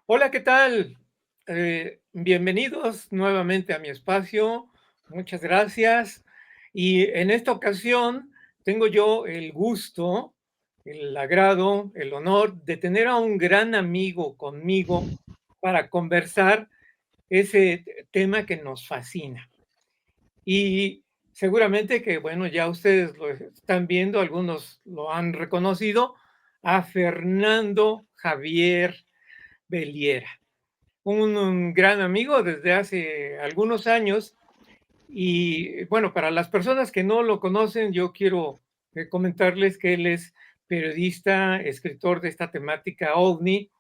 Hola, ¿qué tal? Bienvenidos nuevamente a mi espacio. Muchas gracias. Y en esta ocasión tengo yo el gusto, el agrado, el honor de tener a un gran amigo conmigo para conversar ese tema que nos fascina. Y seguramente que, bueno, ya ustedes lo están viendo, algunos lo han reconocido, a Fernando Javier Beliera, un gran amigo desde hace algunos años. Y bueno, para las personas que no lo conocen, yo quiero comentarles que él es periodista, escritor de esta temática OVNI,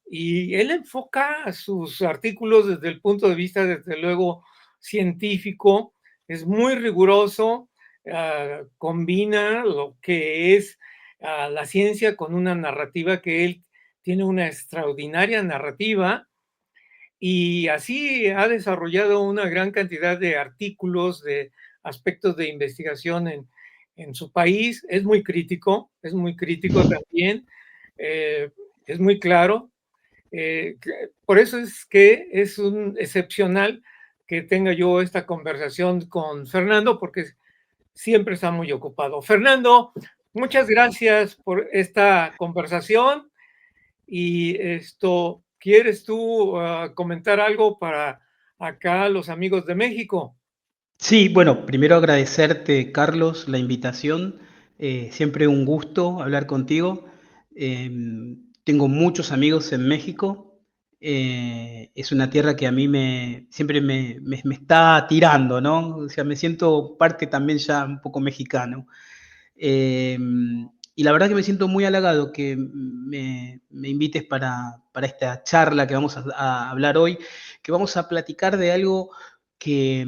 y él enfoca sus artículos desde el punto de vista, desde luego, científico. Es muy riguroso, combina lo que es la ciencia con una narrativa que él tiene una extraordinaria narrativa, y así ha desarrollado una gran cantidad de artículos, de aspectos de investigación en su país. Es muy crítico también, eh, es muy claro. Por eso es que es un excepcional que tenga yo esta conversación con Fernando, porque siempre está muy ocupado. Fernando, muchas gracias por esta conversación. Y esto, ¿quieres tú comentar algo para acá los amigos de México? Sí, bueno, primero agradecerte, Carlos, la invitación. Siempre un gusto hablar contigo. Tengo muchos amigos en México. Es una tierra que a mí siempre me está tirando, ¿no? O sea, me siento parte también ya un poco mexicano. Eh, y la verdad que me siento muy halagado que me invites para esta charla que vamos a hablar hoy, que vamos a platicar de algo que,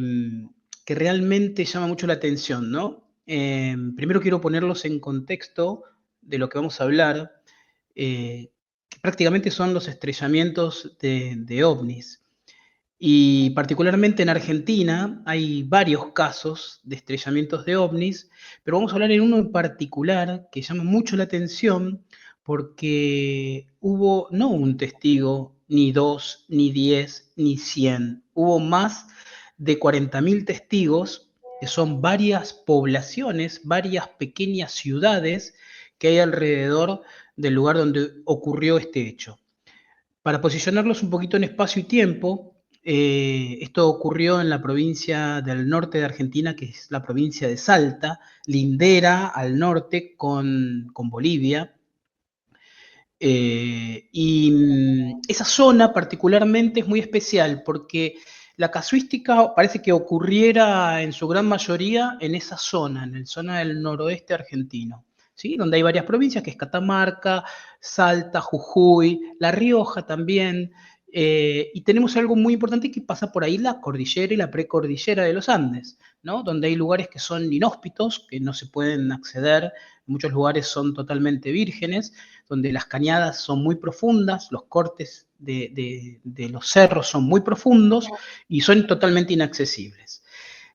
que realmente llama mucho la atención, ¿no? Primero quiero ponerlos en contexto de lo que vamos a hablar, que prácticamente son los estrellamientos de ovnis. Y particularmente en Argentina hay varios casos de estrellamientos de ovnis, pero vamos a hablar en uno en particular que llama mucho la atención porque hubo no un testigo, ni dos, ni 10, ni 100, hubo más de 40.000 testigos, que son varias poblaciones, varias pequeñas ciudades que hay alrededor del lugar donde ocurrió este hecho. Para posicionarlos un poquito en espacio y tiempo, esto ocurrió en la provincia del norte de Argentina, que es la provincia de Salta, lindera al norte con Bolivia. Esa zona particularmente es muy especial porque la casuística parece que ocurriera en su gran mayoría en esa zona, en la zona del noroeste argentino, ¿sí? Donde hay varias provincias, que es Catamarca, Salta, Jujuy, La Rioja también. Y tenemos algo muy importante que pasa por ahí, la cordillera y la precordillera de los Andes, ¿no? Donde hay lugares que son inhóspitos, que no se pueden acceder, muchos lugares son totalmente vírgenes, donde las cañadas son muy profundas, los cortes de los cerros son muy profundos y son totalmente inaccesibles.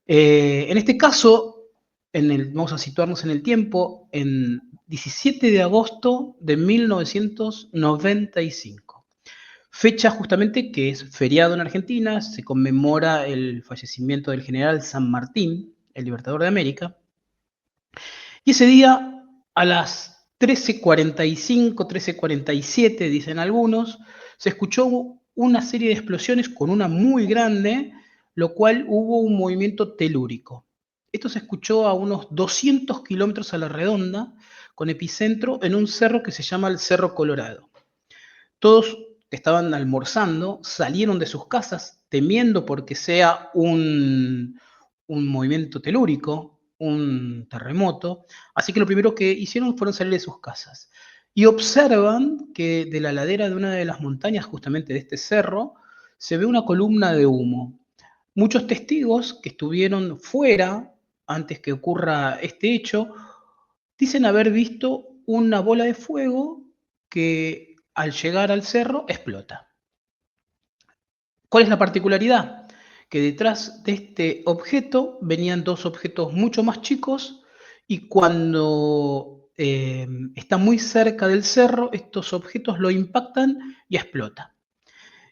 En este caso, vamos a situarnos en el tiempo, en 17 de agosto de 1995. Fecha justamente que es feriado en Argentina, se conmemora el fallecimiento del general San Martín, el libertador de América, y ese día, a las 13:45, 13:47, dicen algunos, se escuchó una serie de explosiones con una muy grande, lo cual hubo un movimiento telúrico. Esto se escuchó a unos 200 kilómetros a la redonda, con epicentro en un cerro que se llama el Cerro Colorado. Todos que estaban almorzando salieron de sus casas temiendo porque sea un movimiento telúrico, un terremoto, así que lo primero que hicieron fueron salir de sus casas. Y observan que de la ladera de una de las montañas, justamente de este cerro, se ve una columna de humo. Muchos testigos que estuvieron fuera antes que ocurra este hecho dicen haber visto una bola de fuego que al llegar al cerro explota. ¿Cuál es la particularidad? Que detrás de este objeto venían dos objetos mucho más chicos, y cuando está muy cerca del cerro, estos objetos lo impactan y explota.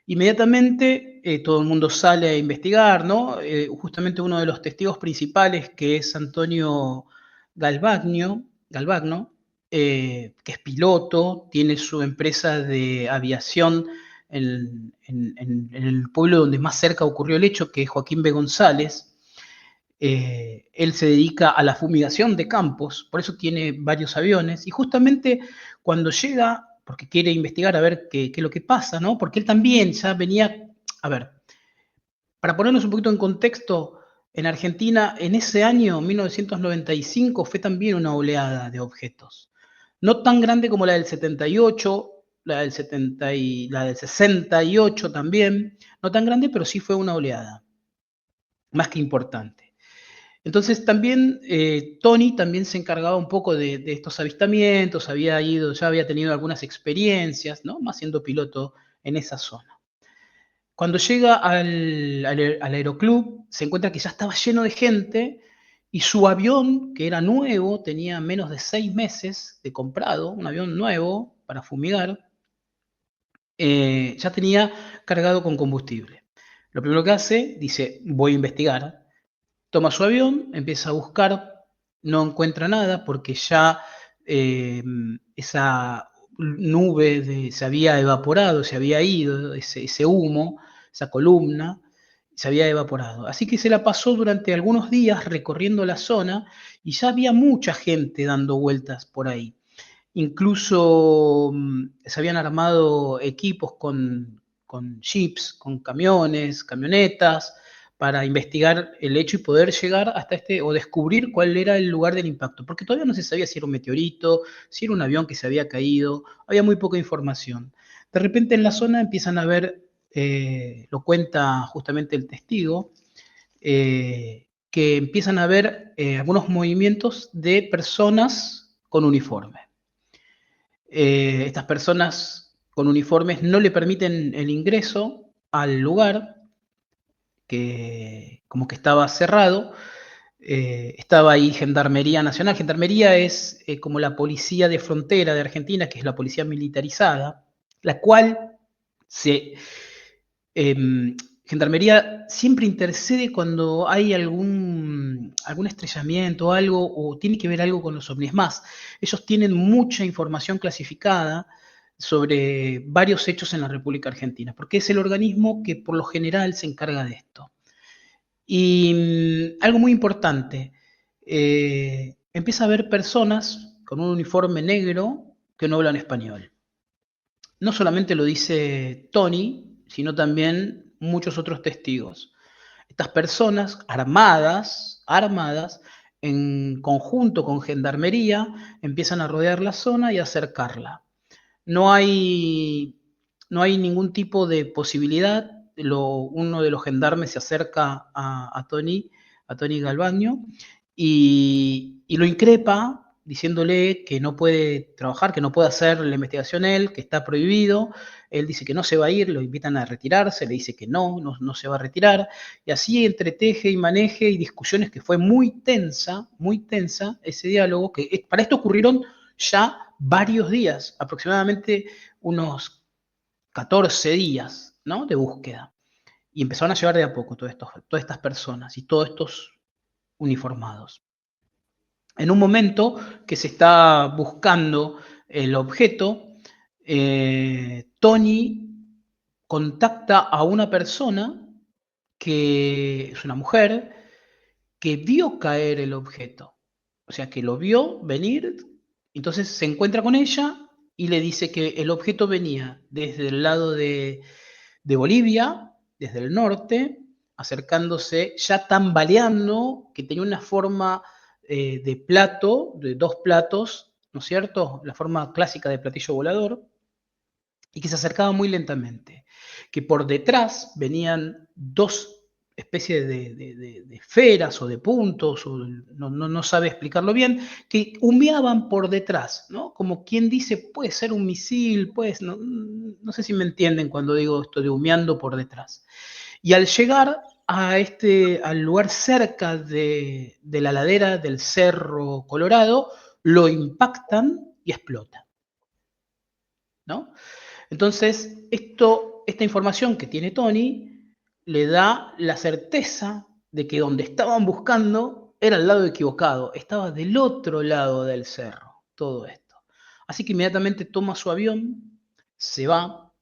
Inmediatamente todo el mundo sale a investigar, ¿no? Justamente uno de los testigos principales, que es Antonio Galvagno, que es piloto, tiene su empresa de aviación en el pueblo donde más cerca ocurrió el hecho, que es Joaquín B. González. Él se dedica a la fumigación de campos, por eso tiene varios aviones, y justamente cuando llega, porque quiere investigar a ver qué es lo que pasa, ¿no? Porque él también ya venía, a ver, para ponernos un poquito en contexto, en Argentina en ese año, 1995, fue también una oleada de objetos. No tan grande como la del 78, la del 68 también, no tan grande, pero sí fue una oleada, más que importante. Entonces también Tony también se encargaba un poco de estos avistamientos, ya había tenido algunas experiencias, ¿no? Más siendo piloto en esa zona. Cuando llega al aeroclub, se encuentra que ya estaba lleno de gente y su avión, que era nuevo, tenía menos de 6 meses de comprado, un avión nuevo para fumigar, ya tenía cargado con combustible. Lo primero que hace, dice, voy a investigar. Toma su avión, empieza a buscar, no encuentra nada porque ya esa nube se había evaporado, se había ido, ese humo, esa columna, se había evaporado. Así que se la pasó durante algunos días recorriendo la zona y ya había mucha gente dando vueltas por ahí. Incluso se habían armado equipos con jeeps, con camiones, camionetas, para investigar el hecho y poder llegar hasta o descubrir cuál era el lugar del impacto, porque todavía no se sabía si era un meteorito, si era un avión que se había caído, había muy poca información. De repente en la zona empiezan a ver, lo cuenta justamente el testigo, que empiezan a ver algunos movimientos de personas con uniforme. Estas personas con uniformes no le permiten el ingreso al lugar, que como que estaba cerrado. Estaba ahí Gendarmería Nacional. Gendarmería es como la policía de frontera de Argentina, que es la policía militarizada, la cual Gendarmería siempre intercede cuando hay algún estrellamiento o algo, o tiene que ver algo con los ovnis. Más, ellos tienen mucha información clasificada sobre varios hechos en la República Argentina, porque es el organismo que por lo general se encarga de esto. Y algo muy importante, empieza a haber personas con un uniforme negro que no hablan español. No solamente lo dice Tony, sino también muchos otros testigos. Estas personas armadas, en conjunto con Gendarmería, empiezan a rodear la zona y a cercarla. No hay ningún tipo de posibilidad. Uno de los gendarmes se acerca a Tony Galvagno, y lo increpa diciéndole que no puede trabajar, que no puede hacer la investigación él, que está prohibido. Él dice que no se va a ir, lo invitan a retirarse, le dice que no se va a retirar, y así entreteje y maneje y discusiones que fue muy tensa ese diálogo, que para esto ocurrieron ya varios días, aproximadamente unos 14 días, ¿no?, de búsqueda. Y empezaron a llegar de a poco todas estas personas y todos estos uniformados. En un momento que se está buscando el objeto, Tony contacta a una persona que es una mujer que vio caer el objeto. O sea, que lo vio venir, entonces se encuentra con ella y le dice que el objeto venía desde el lado de Bolivia, desde el norte, acercándose, ya tambaleando, que tenía una forma de plato, de 2 platos, ¿no es cierto? La forma clásica de platillo volador, y que se acercaba muy lentamente. Que por detrás venían 2 especies de esferas o de puntos, o no sabe explicarlo bien, que humeaban por detrás, ¿no? Como quien dice, puede ser un misil, pues, no sé si me entienden cuando digo esto de humeando por detrás. Y al llegar al lugar cerca de la ladera del Cerro Colorado, lo impactan y explota, ¿no? Entonces, esta información que tiene Tony le da la certeza de que donde estaban buscando era el lado equivocado, estaba del otro lado del cerro, todo esto. Así que inmediatamente toma su avión, se va,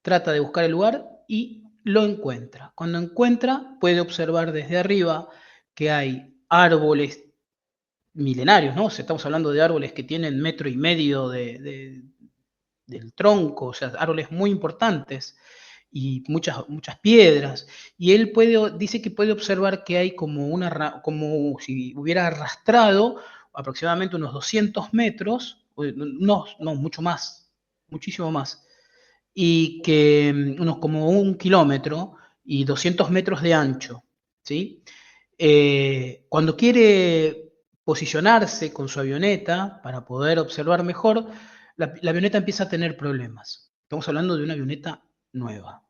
trata de buscar el lugar y lo encuentra. Cuando encuentra, puede observar desde arriba que hay árboles milenarios, ¿no? O sea, estamos hablando de árboles que tienen 1,5 metros del tronco, o sea, árboles muy importantes y muchas piedras. Y él dice que puede observar que hay como si hubiera arrastrado aproximadamente unos 200 metros, no, mucho más, muchísimo más, y que unos como 1 kilómetro y 200 metros de ancho, ¿sí? Cuando quiere posicionarse con su avioneta para poder observar mejor, la avioneta empieza a tener problemas. Estamos hablando de una avioneta nueva,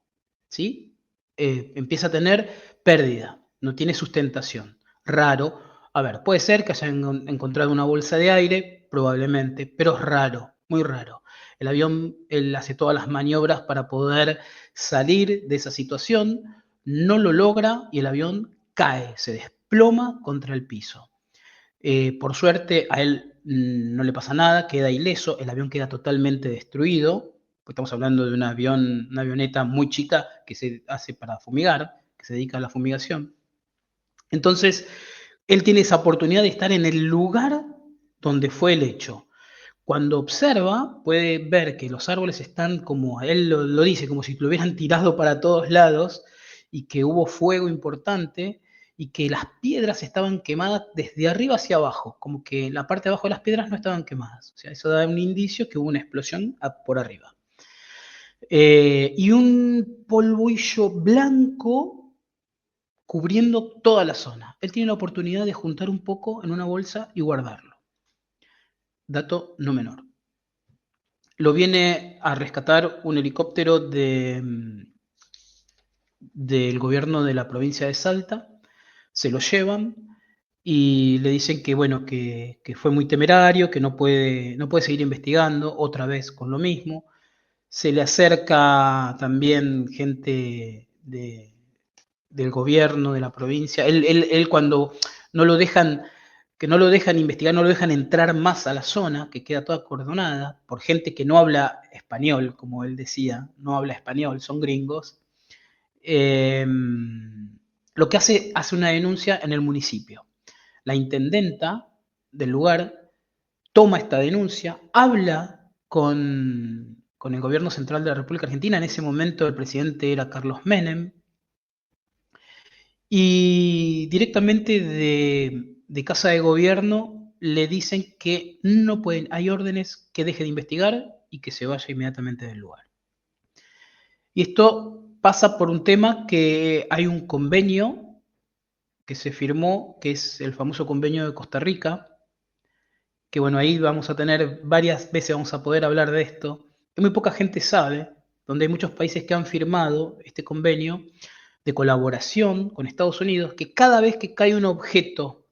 ¿sí? Empieza a tener pérdida, no tiene sustentación. Raro. A ver, puede ser que hayan encontrado una bolsa de aire, probablemente, pero es raro, muy raro. El avión, él hace todas las maniobras para poder salir de esa situación, no lo logra y el avión cae, se desploma contra el piso. Por suerte a él no le pasa nada, queda ileso, el avión queda totalmente destruido, porque estamos hablando de una avioneta muy chica que se hace para fumigar, que se dedica a la fumigación. Entonces, él tiene esa oportunidad de estar en el lugar donde fue el hecho. Cuando observa, puede ver que los árboles están como, él lo dice, como si lo hubieran tirado para todos lados y que hubo fuego importante y que las piedras estaban quemadas desde arriba hacia abajo, como que la parte de abajo de las piedras no estaban quemadas. O sea, eso da un indicio que hubo una explosión por arriba. Y un polvillo blanco cubriendo toda la zona. Él tiene la oportunidad de juntar un poco en una bolsa y guardarlo. Dato no menor. Lo viene a rescatar un helicóptero del gobierno de la provincia de Salta, se lo llevan y le dicen que, bueno, que fue muy temerario, que no puede seguir investigando, otra vez con lo mismo. Se le acerca también gente del gobierno de la provincia. Él cuando no lo dejan que no lo dejan investigar, no lo dejan entrar más a la zona, que queda toda acordonada, por gente que no habla español, como él decía, no habla español, son gringos. Lo que hace una denuncia en el municipio. La intendenta del lugar toma esta denuncia, habla con el gobierno central de la República Argentina, en ese momento el presidente era Carlos Menem, y directamente de Casa de Gobierno le dicen que no pueden, hay órdenes que deje de investigar y que se vaya inmediatamente del lugar. Y esto pasa por un tema que hay un convenio que se firmó, que es el famoso convenio de Costa Rica, que bueno, ahí vamos a tener varias veces, vamos a poder hablar de esto, que muy poca gente sabe, donde hay muchos países que han firmado este convenio de colaboración con Estados Unidos, que cada vez que cae un objeto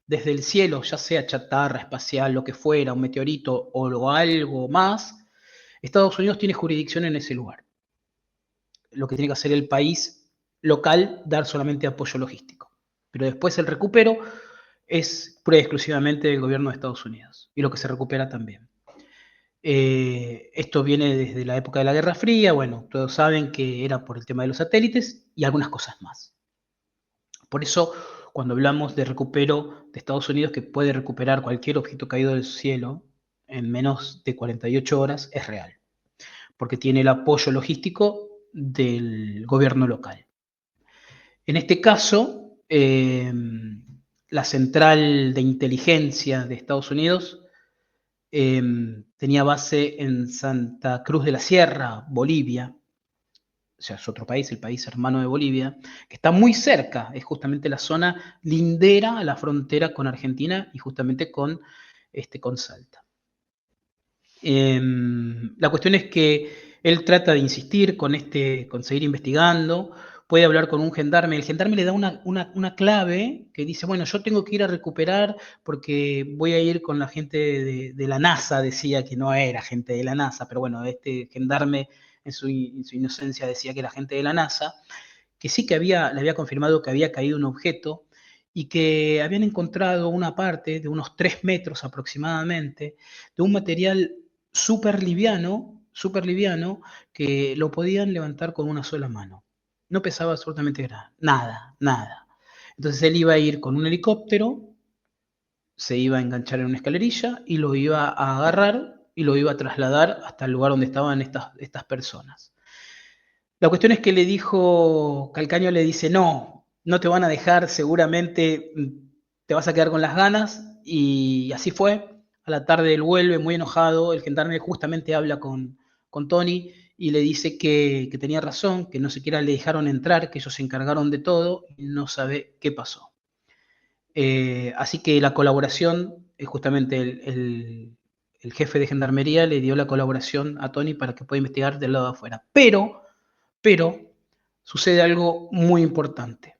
desde el cielo, ya sea chatarra espacial, lo que fuera, un meteorito o algo más, Estados Unidos tiene jurisdicción en ese lugar. Lo que tiene que hacer el país local, dar solamente apoyo logístico. Pero después el recupero es pura y exclusivamente del gobierno de Estados Unidos, y lo que se recupera también. Esto viene desde la época de la Guerra Fría, bueno, todos saben que era por el tema de los satélites y algunas cosas más. Por eso, cuando hablamos de recupero de Estados Unidos, que puede recuperar cualquier objeto caído del cielo en menos de 48 horas, es real, porque tiene el apoyo logístico del gobierno local. En este caso, la central de inteligencia de Estados Unidos tenía base en Santa Cruz de la Sierra, Bolivia, o sea, es otro país, el país hermano de Bolivia, que está muy cerca, es justamente la zona lindera a la frontera con Argentina y justamente con Salta. La cuestión es que él trata de insistir con seguir investigando, puede hablar con un gendarme. El gendarme le da una clave que dice, bueno, yo tengo que ir a recuperar porque voy a ir con la gente de la NASA, decía que no era gente de la NASA, pero bueno, este gendarme en su inocencia decía que era gente de la NASA, que sí que le había confirmado que había caído un objeto y que habían encontrado una parte de unos 3 metros aproximadamente de un material súper liviano, que lo podían levantar con una sola mano. No pesaba absolutamente nada, nada. Entonces él iba a ir con un helicóptero, se iba a enganchar en una escalerilla y lo iba a agarrar y lo iba a trasladar hasta el lugar donde estaban estas personas. La cuestión es que le dijo, Calcaño le dice, no, no te van a dejar, seguramente te vas a quedar con las ganas, y así fue. A la tarde él vuelve muy enojado, el gendarme justamente habla con Tony y le dice que tenía razón, que no siquiera le dejaron entrar, que ellos se encargaron de todo y no sabe qué pasó. Así que la colaboración, justamente el jefe de gendarmería le dio la colaboración a Tony para que pueda investigar del lado de afuera. Pero sucede algo muy importante.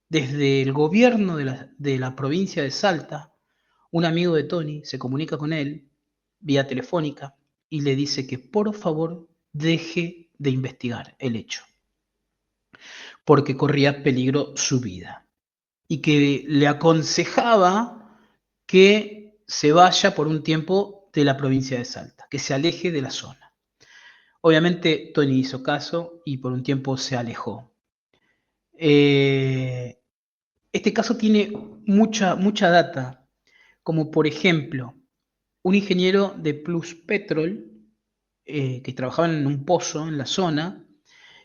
Desde el gobierno de la provincia de Salta, un amigo de Tony se comunica con él vía telefónica y le dice que por favor deje de investigar el hecho, porque corría peligro su vida y que le aconsejaba que se vaya por un tiempo de la provincia de Salta, que se aleje de la zona. Obviamente Tony hizo caso y por un tiempo se alejó. Este caso tiene mucha data, como por ejemplo, un ingeniero de Plus Petrol que trabajaba en un pozo en la zona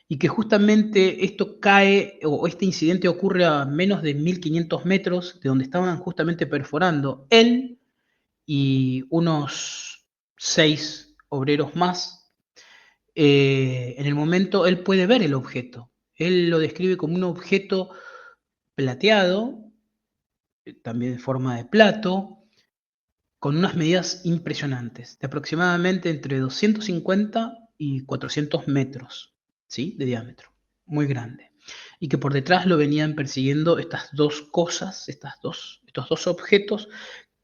y que justamente esto cae, o este incidente ocurre a menos de 1500 metros de donde estaban justamente perforando él y unos 6 obreros más. En el momento él puede ver el objeto. Él lo describe como un objeto plateado, también en forma de plato, con unas medidas impresionantes, de aproximadamente entre 250 y 400 metros, ¿sí? De diámetro, muy grande. Y que por detrás lo venían persiguiendo estas dos cosas, estos dos objetos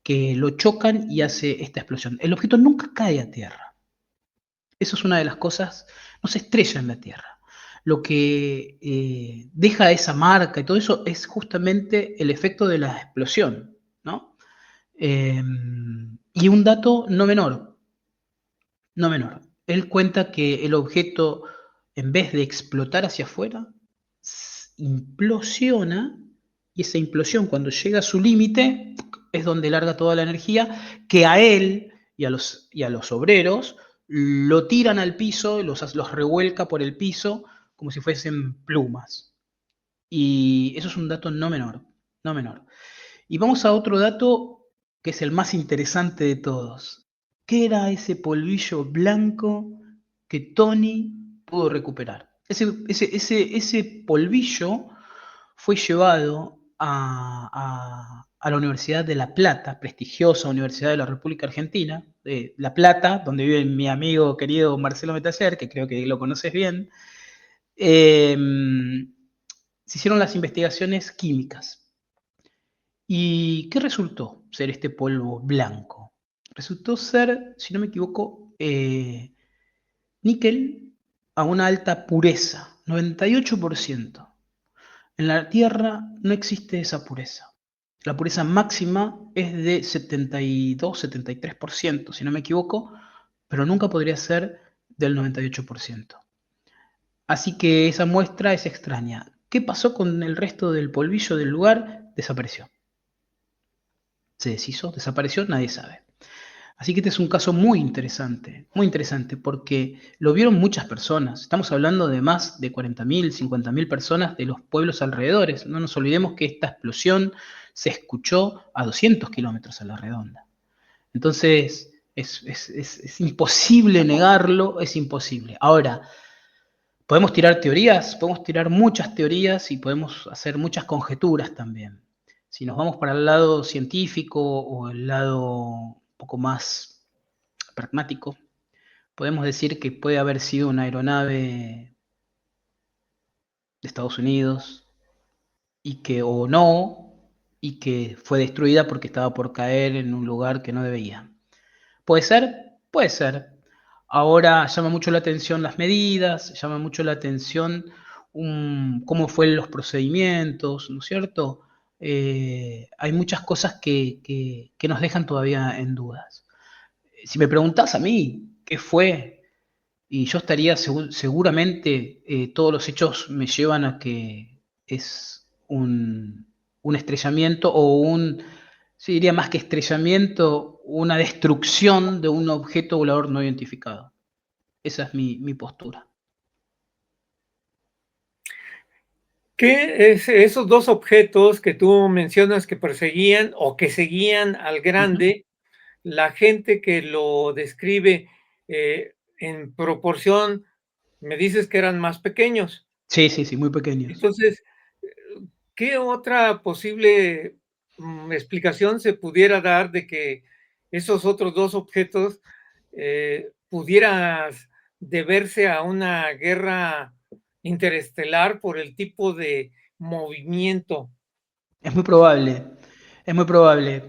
que lo chocan y hace esta explosión. El objeto nunca cae a tierra. Eso es una de las cosas, no se estrella en la tierra. Lo que deja esa marca y todo eso es justamente el efecto de la explosión, ¿no? Y un dato no menor. Él cuenta que el objeto, en vez de explotar hacia afuera, implosiona, y esa implosión, cuando llega a su límite, es donde larga toda la energía, que a él y a los obreros lo tiran al piso, los revuelca por el piso como si fuesen plumas. Y eso es un dato no menor, no menor. Y vamos a otro dato que es el más interesante de todos. ¿Qué era ese polvillo blanco que Tony pudo recuperar? Ese polvillo fue llevado a la Universidad de La Plata, prestigiosa Universidad de la República Argentina, de La Plata, donde vive mi amigo querido Marcelo Metaller, que creo que lo conoces bien. Se hicieron las investigaciones químicas. ¿Y qué resultó ser este polvo blanco? Resultó ser, si no me equivoco, níquel a una alta pureza, 98%. En la Tierra no existe esa pureza. La pureza máxima es de 72-73%, si no me equivoco, pero nunca podría ser del 98%. Así que esa muestra es extraña. ¿Qué pasó con el resto del polvillo del lugar? Desapareció. Se deshizo, desapareció, nadie sabe. Así que este es un caso muy interesante, porque lo vieron muchas personas. Estamos hablando de más de 40.000, 50.000 personas de los pueblos alrededores. No nos olvidemos que esta explosión se escuchó a 200 kilómetros a la redonda. Entonces, es imposible negarlo, es imposible. Ahora, podemos tirar teorías, podemos tirar muchas teorías y podemos hacer muchas conjeturas también. Si nos vamos para el lado científico o el lado un poco más pragmático, podemos decir que puede haber sido una aeronave de Estados Unidos y que o no, y que fue destruida porque estaba por caer en un lugar que no debía. ¿Puede ser? Puede ser. Ahora llama mucho la atención las medidas, llama mucho la atención cómo fueron los procedimientos, ¿no es cierto? Hay muchas cosas que nos dejan todavía en dudas. Si me preguntás a mí qué fue, y yo estaría seguramente, todos los hechos me llevan a que es un estrellamiento o sí, diría más que estrellamiento, una destrucción de un objeto volador no identificado. Esa es mi postura. ¿Qué es esos dos objetos que tú mencionas que perseguían o que seguían al Ujú. grande? La gente que lo describe en proporción, me dices que eran más pequeños. Sí, sí, sí, muy pequeños. Entonces, ¿qué otra posible explicación se pudiera dar de que esos otros dos objetos pudieras deberse a una guerra interestelar por el tipo de movimiento? Es muy probable, es muy probable.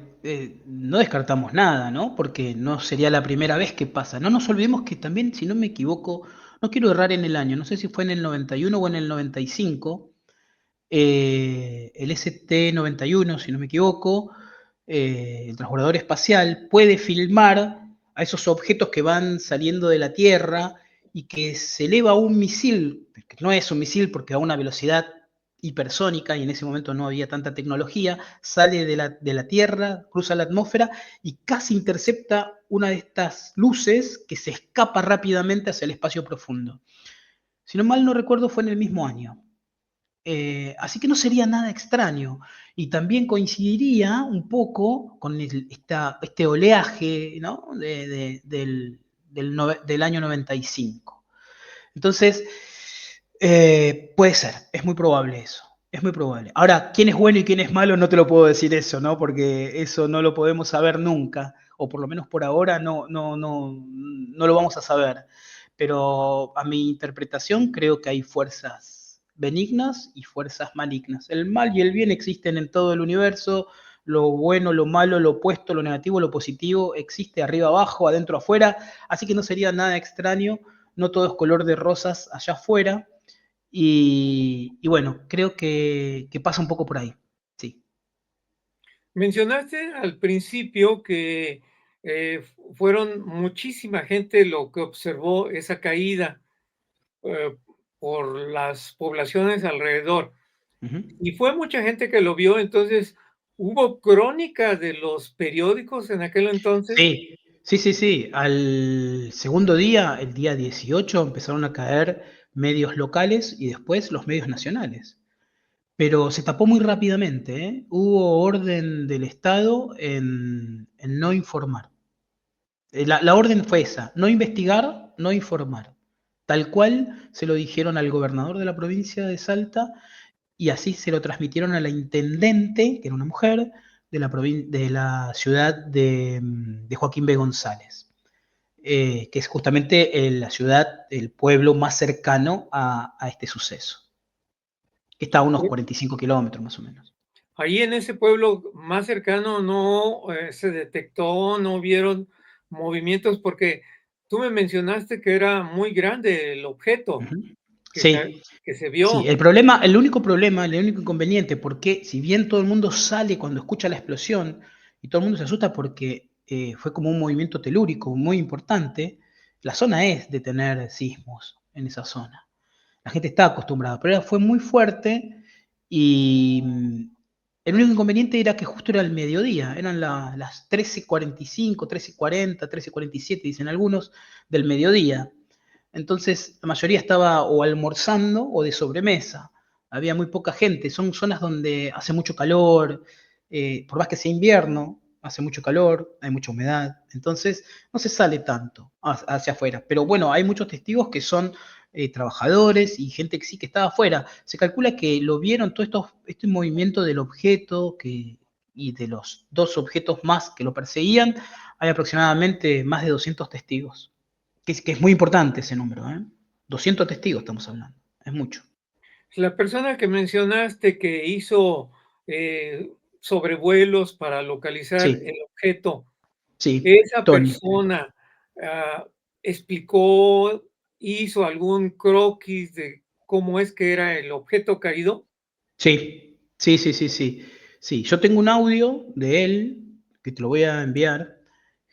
No descartamos nada, ¿no? Porque no sería la primera vez que pasa. No nos olvidemos que también, si no me equivoco, no quiero errar en el año, no sé si fue en el 91 o en el 95, el ST-91, si no me equivoco, el transbordador espacial, puede filmar a esos objetos que van saliendo de la Tierra y que se eleva un misil, que no es un misil porque a una velocidad hipersónica y en ese momento no había tanta tecnología, sale de la Tierra, cruza la atmósfera y casi intercepta una de estas luces que se escapa rápidamente hacia el espacio profundo. Si no mal no recuerdo, fue en el mismo año. Así que no sería nada extraño. Y también coincidiría un poco con este oleaje, ¿no? Del año 95. Entonces, puede ser, es muy probable eso. Es muy probable. Ahora, quién es bueno y quién es malo, no te lo puedo decir eso, ¿no? Porque eso no lo podemos saber nunca, o por lo menos por ahora no lo vamos a saber. Pero a mi interpretación creo que hay fuerzas benignas y fuerzas malignas. El mal y el bien existen en todo el universo, lo bueno, lo malo, lo opuesto, lo negativo, lo positivo, existe arriba abajo, adentro afuera, así que no sería nada extraño, no todo es color de rosas allá afuera, y bueno, creo que pasa un poco por ahí, sí. Mencionaste al principio que fueron muchísima gente lo que observó esa caída eh, por las poblaciones alrededor. Ujú. Y fue mucha gente que lo vio, entonces, ¿hubo crónica de los periódicos en aquel entonces? Sí, sí, sí, sí. Al segundo día, el día 18, empezaron a caer medios locales y después los medios nacionales. Pero se tapó muy rápidamente, ¿eh? Hubo orden del Estado en no informar. La orden fue esa, no investigar, no informar. Tal cual se lo dijeron al gobernador de la provincia de Salta y así se lo transmitieron a la intendente, que era una mujer, de la ciudad de Joaquín B. González, que es justamente la ciudad, el pueblo más cercano a este suceso, que está a unos 45 kilómetros más o menos. Ahí en ese pueblo más cercano no se detectó, no vieron movimientos, porque tú me mencionaste que era muy grande el objeto Ujú. que, Sí, que se sí, vio. el único problema, el único inconveniente, porque si bien todo el mundo sale cuando escucha la explosión y todo el mundo se asusta porque fue como un movimiento telúrico muy importante, la zona es de tener sismos en esa zona. La gente está acostumbrada, pero fue muy fuerte y el único inconveniente era que justo era el mediodía, eran las 13:45, 13:40, 13:47, dicen algunos, del mediodía. Entonces, la mayoría estaba o almorzando o de sobremesa. Había muy poca gente. Son zonas donde hace mucho calor, por más que sea invierno, hace mucho calor, hay mucha humedad. Entonces, no se sale tanto hacia afuera. Pero bueno, hay muchos testigos que son trabajadores y gente que sí que estaba afuera. Se calcula que lo vieron todo este movimiento del objeto y de los dos objetos más que lo perseguían. Hay aproximadamente más de 200 testigos. Que es muy importante ese número, ¿eh? 200 testigos estamos hablando, es mucho. La persona que mencionaste que hizo sobrevuelos para localizar Sí, el objeto, sí, esa Tony. persona explicó, hizo algún croquis de cómo es que era el objeto caído. Sí, sí, sí, sí, sí. Sí, yo tengo un audio de él, que te lo voy a enviar,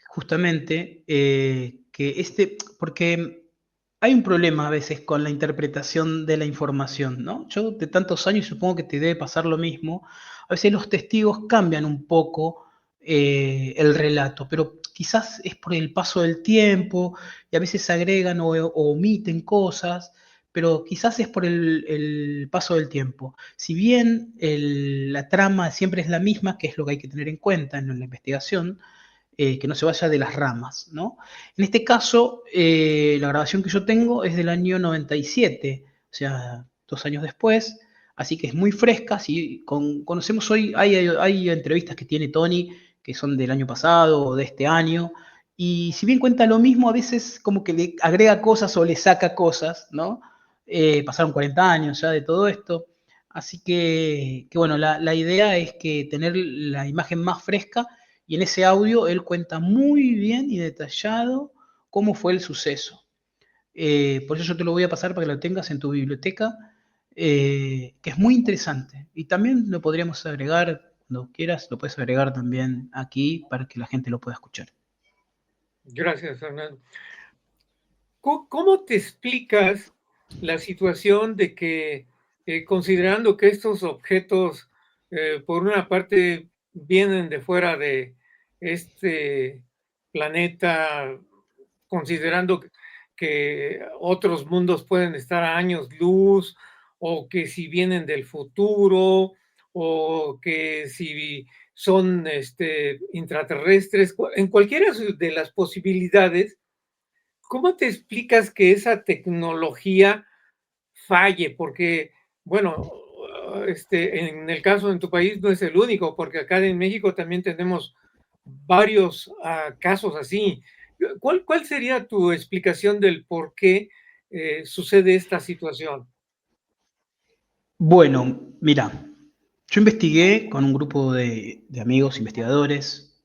justamente, que porque hay un problema a veces con la interpretación de la información, ¿no? Yo de tantos años supongo que te debe pasar lo mismo. A veces los testigos cambian un poco el relato, pero quizás es por el paso del tiempo y a veces agregan o omiten cosas, pero quizás es por el paso del tiempo. Si bien la trama siempre es la misma, que es lo que hay que tener en cuenta en la investigación, que no se vaya de las ramas, ¿no? En este caso, la grabación que yo tengo es del año 97, o sea, 2 años después, así que es muy fresca. Si conocemos hoy, hay entrevistas que tiene Tony que son del año pasado o de este año, y si bien cuenta lo mismo, a veces como que le agrega cosas o le saca cosas, ¿no? Pasaron 40 años ya de todo esto, así que bueno, la idea es que tener la imagen más fresca y en ese audio él cuenta muy bien y detallado cómo fue el suceso. Por eso yo te lo voy a pasar para que lo tengas en tu biblioteca, que es muy interesante. Y también lo podríamos agregar, cuando quieras, lo puedes agregar también aquí para que la gente lo pueda escuchar. Gracias, Fernando. ¿Cómo te explicas la situación de que, considerando que estos objetos, por una parte, vienen de fuera de este planeta, considerando que otros mundos pueden estar a años luz, o que si vienen del futuro, o que si son intraterrestres, en cualquiera de las posibilidades? ¿Cómo te explicas que esa tecnología falle? Porque, bueno, en el caso en tu país no es el único, porque acá en México también tenemos varios casos así. ¿Cuál sería tu explicación del por qué sucede esta situación? Bueno, mira, yo investigué con un grupo de amigos investigadores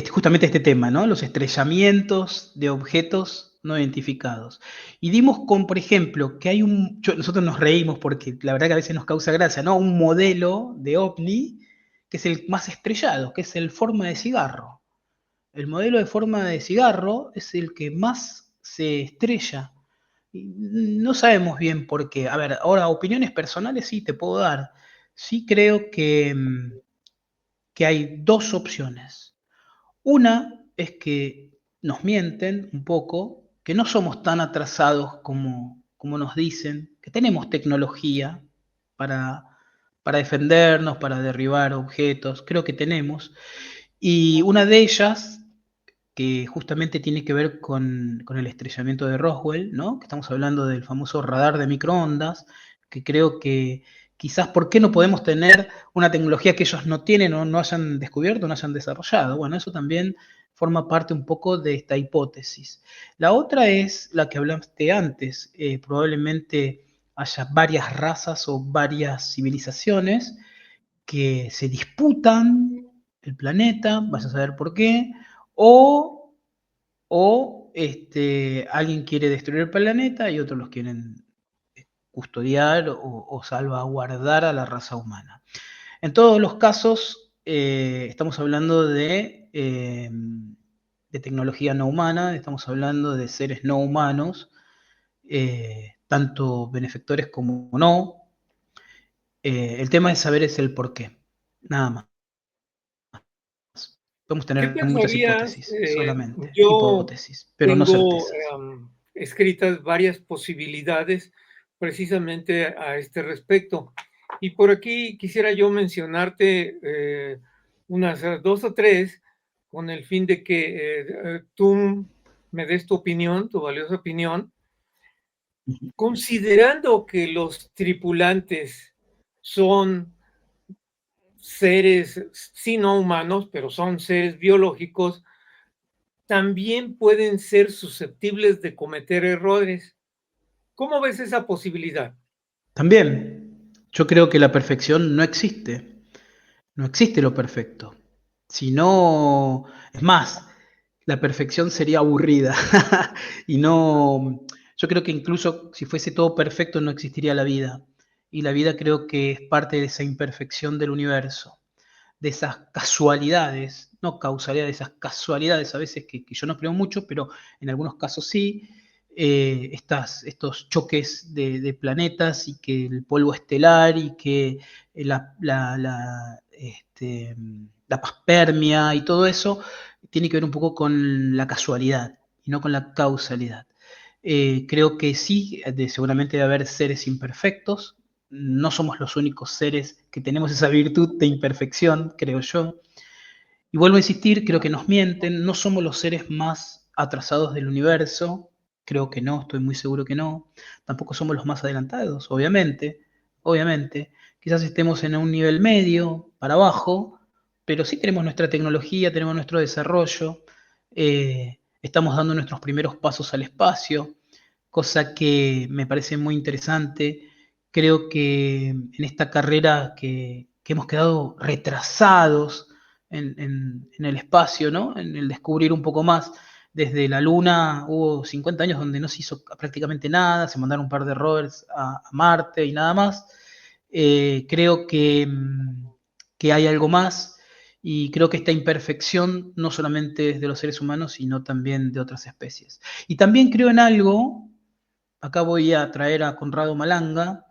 justamente este tema, ¿no? Los estrellamientos de objetos no identificados. Y dimos con, por ejemplo, que nosotros nos reímos porque la verdad que a veces nos causa gracia, ¿no? Un modelo de ovni que es el más estrellado, que es el forma de cigarro. El modelo de forma de cigarro es el que más se estrella. Y no sabemos bien por qué. A ver, ahora opiniones personales sí te puedo dar. Sí creo que hay dos opciones. Una es que nos mienten un poco, que no somos tan atrasados como nos dicen, que tenemos tecnología para, para defendernos, para derribar objetos, creo que tenemos. Y una de ellas, que justamente tiene que ver con el estrellamiento de Roswell, ¿no? Que estamos hablando del famoso radar de microondas, que creo que quizás por qué no podemos tener una tecnología que ellos no tienen o no hayan descubierto, no hayan desarrollado. Bueno, eso también forma parte un poco de esta hipótesis. La otra es la que hablaste antes, probablemente haya varias razas o varias civilizaciones que se disputan el planeta, vas a saber por qué, o, alguien quiere destruir el planeta y otros los quieren custodiar o salvaguardar a la raza humana. En todos los casos, estamos hablando de tecnología no humana, estamos hablando de seres no humanos, tanto benefactores como no. El tema es saber es el por qué, nada más. Podemos ¿Qué tener muchas pensarías? hipótesis, solamente Yo hipótesis, pero no tengo certezas. escritas varias posibilidades precisamente a este respecto. Y por aquí quisiera yo mencionarte unas dos o tres con el fin de que tú me des tu opinión, tu valiosa opinión, Ujú. considerando que los tripulantes son seres, sí no humanos, pero son seres biológicos, también pueden ser susceptibles de cometer errores. ¿Cómo ves esa posibilidad? También, yo creo que la perfección no existe. No existe lo perfecto. Si no, es más, la perfección sería aburrida. Y no, yo creo que incluso si fuese todo perfecto no existiría la vida. Y la vida creo que es parte de esa imperfección del universo, de esas casualidades, no causalidades, esas casualidades a veces que yo no creo mucho, pero en algunos casos sí, estos choques de planetas y que el polvo estelar y que la paspermia y todo eso tiene que ver un poco con la casualidad y no con la causalidad. Creo que sí, seguramente debe haber seres imperfectos, no somos los únicos seres que tenemos esa virtud de imperfección, creo yo. Y vuelvo a insistir, creo que nos mienten, no somos los seres más atrasados del universo, creo que no, estoy muy seguro que no. Tampoco somos los más adelantados, obviamente, obviamente. Quizás estemos en un nivel medio, para abajo, pero sí tenemos nuestra tecnología, tenemos nuestro desarrollo, estamos dando nuestros primeros pasos al espacio, cosa que me parece muy interesante. Creo que en esta carrera que hemos quedado retrasados en el espacio, ¿no? En el descubrir un poco más. Desde la Luna hubo 50 años donde no se hizo prácticamente nada, se mandaron un par de rovers a Marte y nada más. Creo que hay algo más y creo que esta imperfección no solamente es de los seres humanos, sino también de otras especies. Y también creo en algo, acá voy a traer a Conrado Malanga,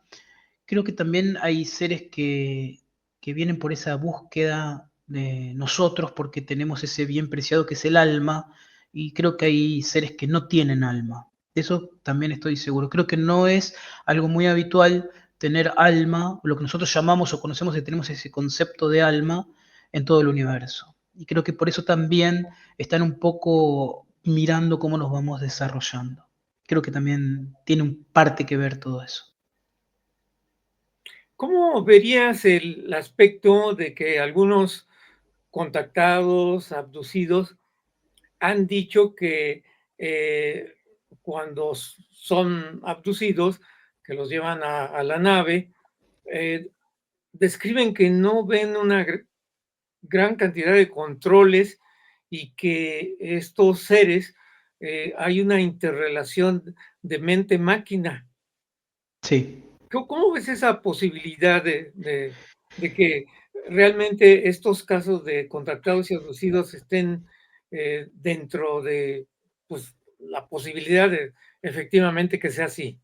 creo que también hay seres que vienen por esa búsqueda de nosotros porque tenemos ese bien preciado que es el alma y creo que hay seres que no tienen alma. De eso también estoy seguro. Creo que no es algo muy habitual tener alma, lo que nosotros llamamos o conocemos y tenemos ese concepto de alma en todo el universo. Y creo que por eso también están un poco mirando cómo nos vamos desarrollando. Creo que también tiene un parte que ver todo eso. ¿Cómo verías el aspecto de que algunos contactados, abducidos, han dicho que eh, cuando son abducidos, que los llevan a la nave, eh, describen que no ven una gran cantidad de controles y que estos seres, hay una interrelación de mente-máquina? Sí. ¿Cómo ves esa posibilidad de que realmente estos casos de contactados y abducidos estén dentro de, pues, la posibilidad de efectivamente que sea así?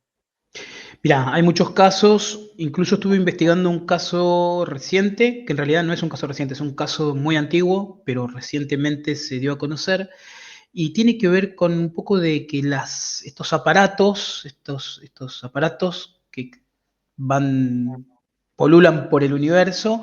Mirá, hay muchos casos, incluso estuve investigando un caso reciente, que en realidad no es un caso reciente, es un caso muy antiguo, pero recientemente se dio a conocer, y tiene que ver con un poco de que estos aparatos que van, polulan por el universo,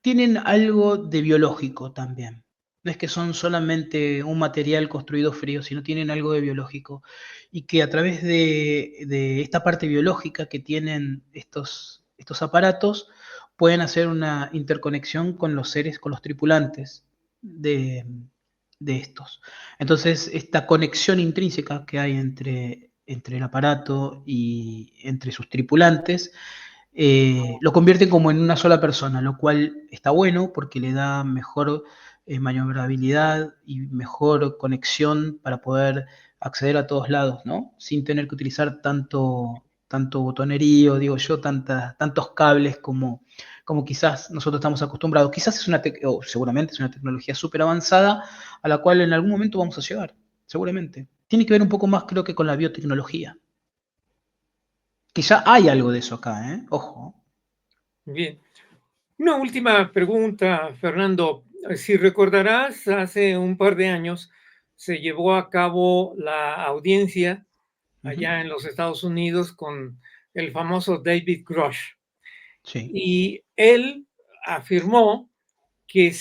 tienen algo de biológico también. No es que son solamente un material construido frío, sino tienen algo de biológico. Y que a través de esta parte biológica que tienen estos aparatos, pueden hacer una interconexión con los seres, con los tripulantes de, de estos. Entonces, esta conexión intrínseca que hay entre el aparato y entre sus tripulantes lo convierten como en una sola persona, lo cual está bueno porque le da mejor maniobrabilidad y mejor conexión para poder acceder a todos lados, ¿no? Sin tener que utilizar tanto botonerío, digo yo, tantos cables como quizás nosotros estamos acostumbrados. Quizás o seguramente es una tecnología súper avanzada a la cual en algún momento vamos a llegar, seguramente. Tiene que ver un poco más, creo que con la biotecnología. Quizá hay algo de eso acá, ¿eh? Ojo. Bien. Una última pregunta, Fernando. Si recordarás, hace un par de años se llevó a cabo la audiencia Uh -huh. allá en los Estados Unidos con el famoso David Grush. Sí. Y él afirmó que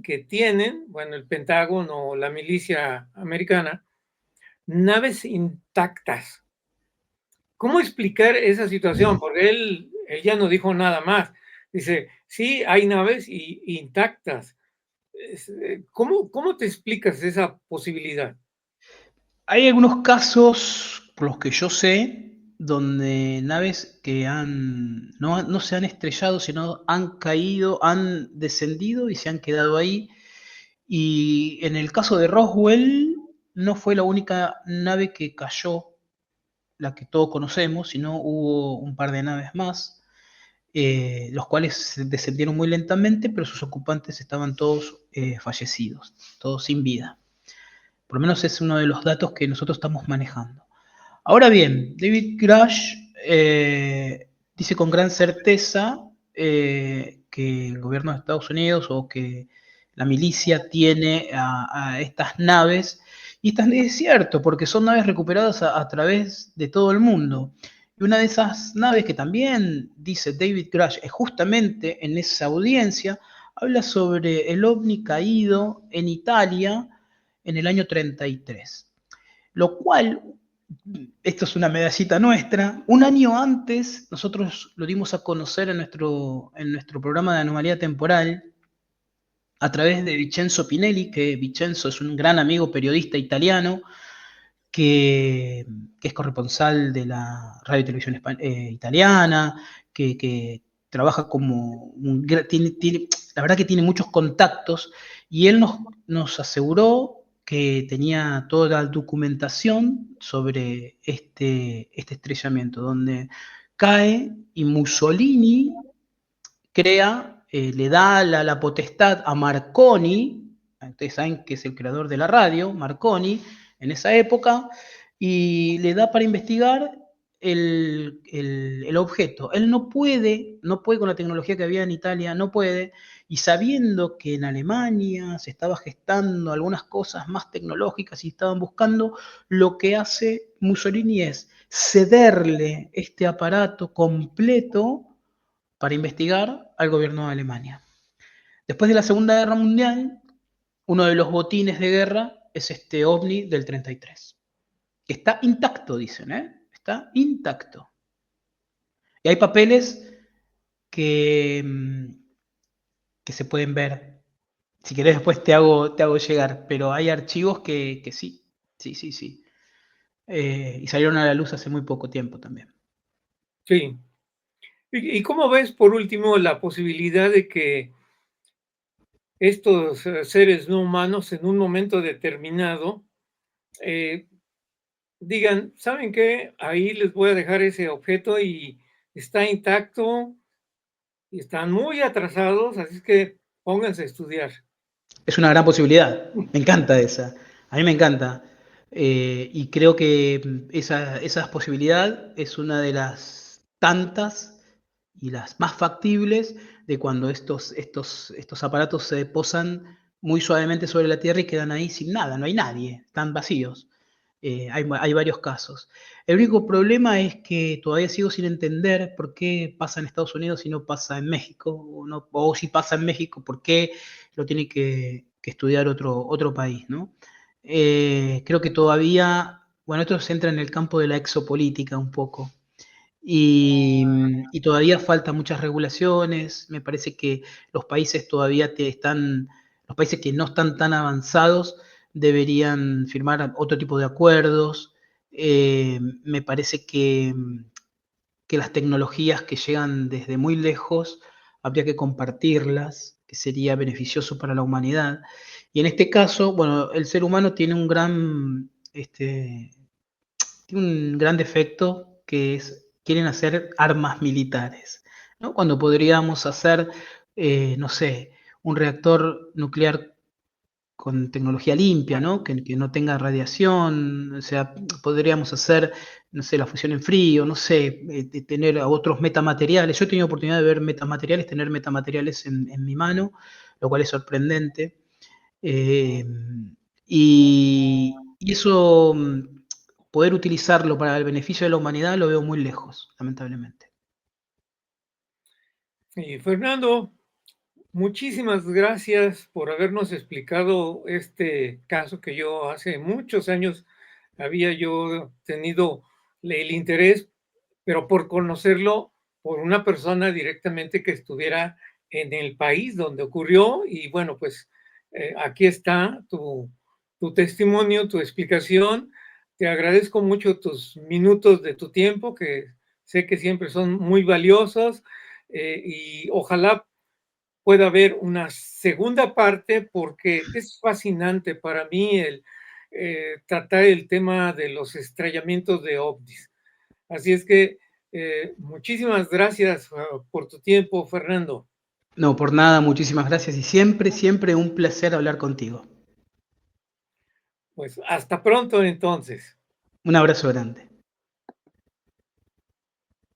que tienen, bueno, el Pentágono o la milicia americana, naves intactas. ¿Cómo explicar esa situación? Porque él ya no dijo nada más. Dice, sí, hay naves intactas. ¿Cómo te explicas esa posibilidad? Hay algunos casos por los que yo sé, donde naves que no se han estrellado, sino han caído, han descendido y se han quedado ahí. Y en el caso de Roswell, no fue la única nave que cayó, la que todos conocemos, sino hubo un par de naves más, los cuales descendieron muy lentamente, pero sus ocupantes estaban todos fallecidos, todos sin vida. Por lo menos es uno de los datos que nosotros estamos manejando. Ahora bien, David Grush dice con gran certeza que el gobierno de Estados Unidos o que la milicia tiene a estas naves, y es cierto, porque son naves recuperadas a través de todo el mundo. Y una de esas naves que también dice David Grush, justamente en esa audiencia, habla sobre el ovni caído en Italia en el año 33. Lo cual, esto es una medallita nuestra, un año antes nosotros lo dimos a conocer en nuestro programa de Anomalía Temporal a través de Vincenzo Pinelli, que Vincenzo es un gran amigo periodista italiano que es corresponsal de la radio y televisión italiana, que trabaja como la verdad que tiene muchos contactos, y él nos aseguró que tenía toda la documentación sobre este estrellamiento, donde cae y Mussolini le da la potestad a Marconi, ustedes saben que es el creador de la radio, Marconi, en esa época, y le da para investigar el objeto. Él no puede con la tecnología que había en Italia, no puede, y sabiendo que en Alemania se estaba gestando algunas cosas más tecnológicas y estaban buscando, lo que hace Mussolini es cederle este aparato completo para investigar al gobierno de Alemania. Después de la Segunda Guerra Mundial, uno de los botines de guerra es este ovni del 33. Está intacto, dicen, ¿eh? Está intacto. Y hay papeles que, que se pueden ver. Si querés después te hago llegar, pero hay archivos que sí, sí. Y salieron a la luz hace muy poco tiempo también. Sí. ¿Y cómo ves, por último, la posibilidad de que estos seres no humanos en un momento determinado digan, ¿saben qué? Ahí les voy a dejar ese objeto y está intacto y están muy atrasados, así es que pónganse a estudiar. Es una gran posibilidad, me encanta esa, a mí me encanta. Y creo que esa posibilidad es una de las tantas y las más factibles de cuando estos aparatos se posan muy suavemente sobre la Tierra y quedan ahí sin nada, no hay nadie, están vacíos. Hay varios casos. El único problema es que todavía sigo sin entender por qué pasa en Estados Unidos y no pasa en México, o si pasa en México, por qué lo tiene que estudiar otro país, ¿no? Creo que todavía, bueno, esto se entra en el campo de la exopolítica un poco, y todavía faltan muchas regulaciones. Me parece que los países los países que no están tan avanzados deberían firmar otro tipo de acuerdos. Me parece que las tecnologías que llegan desde muy lejos habría que compartirlas, que sería beneficioso para la humanidad. Y en este caso, bueno, el ser humano tiene un gran defecto, que es, quieren hacer armas militares, ¿no? Cuando podríamos hacer, no sé, un reactor nuclear con tecnología limpia, ¿no? Que no tenga radiación, o sea, podríamos hacer, no sé, la fusión en frío, no sé, tener otros metamateriales. Yo he tenido oportunidad de ver metamateriales, tener metamateriales en mi mano, lo cual es sorprendente. Eh, y eso, poder utilizarlo para el beneficio de la humanidad, lo veo muy lejos, lamentablemente. Y Fernando, muchísimas gracias por habernos explicado este caso que yo hace muchos años había yo tenido el interés, pero por conocerlo por una persona directamente que estuviera en el país donde ocurrió. Y bueno, pues aquí está tu testimonio, tu explicación. Te agradezco mucho tus minutos de tu tiempo, que sé que siempre son muy valiosos, y ojalá pueda haber una segunda parte, porque es fascinante para mí el tratar el tema de los estrellamientos de ovnis. Así es que muchísimas gracias por tu tiempo, Fernando. No, por nada, muchísimas gracias y siempre, siempre un placer hablar contigo. Pues hasta pronto entonces. Un abrazo grande.